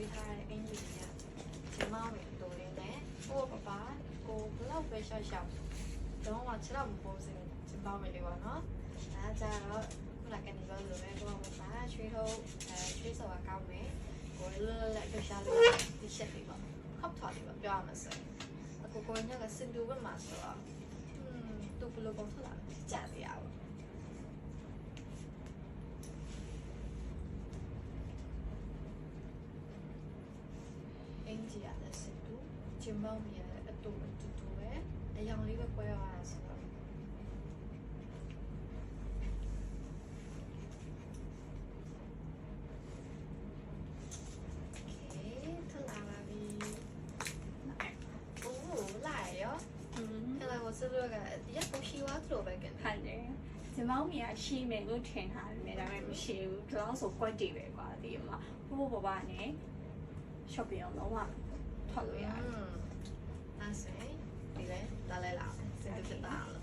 ပေးထားတဲ့အင်ဂျီကကျမဝင်တိုးရင်းနဲ့ကိုပပကိုဘလောက်ပဲရှော့ရှော့တော့မှ6လောက်မပိုးစင်ကျမဝင်လေးပေါ့နော်ဒါကြတော့ခုနကနေပြောလို့ပဲကိုကမစားချွေးထုတ်ချွေးစော်ကကောင်းမယ်ကိုလည်းလက်ပြရှာလို့ဒီချက်လေးပေါ့ဟောက်ထားလေးပေါ့ပြောရမှာဆိုအခုကိုညကစင်တူပဲမှာဆိုတော့တူဘလို့ပေါ်ထလာကြရရအောင်အင်ဂျီရတဲ့စင်တူကျမဝင်ရတဲ့အတူတူပဲအယောင်လေးပဲပွဲရတာဆိုတော့是这个，也不喜欢做呗，跟。係嘅，隻貓咪係黐命都停下嘅，但係唔少，佢攞數龜地嚟啩啲嘛，不過爸爸呢，出邊有攞話拖到人。那行，你嘞，打来啦，现在就打了。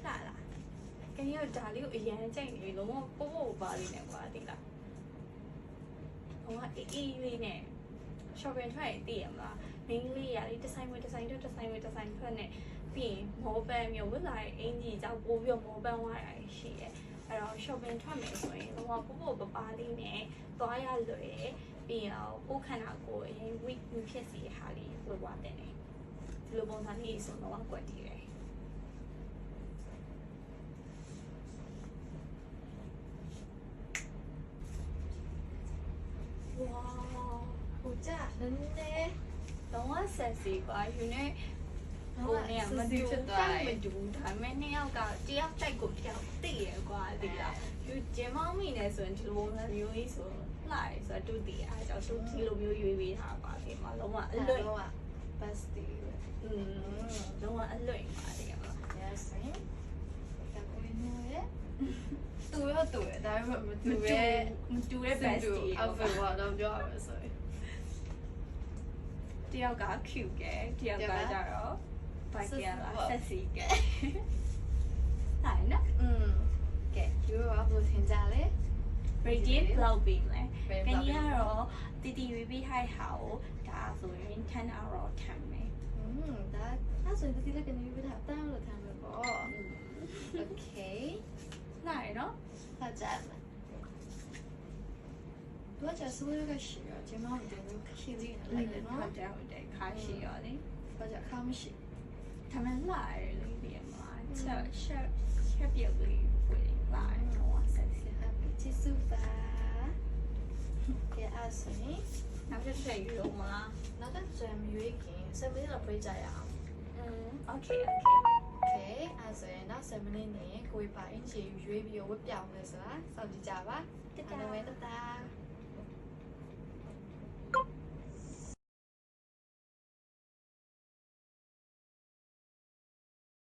打啦，跟住打了一樣即係你攞我波波爸啲嚟啩啲啦，我話依啲呢，出邊出嚟啲人啦。မင်းလေးရာလေးဒီဇိုင်းထွက်နေပြီးမောပန်းမျိုးဝလာအင်ကြီးကြောက်ပိုးပြီးမောပန်းဝါရရှိတယ်အဲ့တော့ shopping ထွက်မယ်ဆိုရင်တော့ပို့ပို့ပပလေးနဲ့သွားရလွယ်ပြီးတော့ကိုယ်ခန္ဓာကိုယ်အရင် week ဖြစ်စီဟာလေးဝယ်သွားတယ်ဒီလိုပုံစံလေးဆိုတော့ကွက်တည်တယ်哇好假，真的。တော့ဆက်စီကွာယူနေဟိုနေမတူမတူဒါပေမဲ့နှစ်ယောက်ကတယောက်တိုက်ကိုတယောက်သိရကွာဒီလားယူကျင်းမောင်းမိနေဆိုရင်ဒီလိုပုံစံမျိုးကြီးဆိုလိုက်ဆိုတော့တူတည်အားကြောင့်သူဒီလိုမျိုးရွေးပေးထားပါဒီမှာလုံးဝအလွတ် bestie လုံးဝအလွတ်ပါတယ်ကွာ yes ဒါကိုနေရတူရတူရဒါပေမဲ့မတူရဲ့ bestie အောက်ဖက်ကတော့ပြောရမယ်ဆိုရင်တယောက်က cute ကဲတယောက်ကကြတော့ဘာကလာ sexy ကဲနိုင်နော်ကဲဒီတော့ဘယ်လိုထင်ကြလဲ radiant blow beam လဲကနေ့ကတော့တီတီဝီဘီဟိုက်ဟာကိုဒါဆိုရင်10 hour ခံမယ်ဒါအဲ့ဆိုရင်ဒီလည်းကနေပြီးတော့တန်းလို့ခံမယ်ပေါ့ okay နိုင်နော်ဟုတ်ကြမယ်我家是我有个室友，今晚我就洗脸来的喏。ဟုတ်တယ်ခါရှိရောလေ我家看不洗。他们来了一点嘛ချက်ပြုတ်လေးဝင်လာတော့ဆက်စီ Happy 结束吧。给阿水。နောက်တစ်ချက်ယူလို့မလား那个最没有一件，什么都不会这样。okay Okay，阿水，那什么呢？各位把一些约比我表的是吧？手机加吧。得得。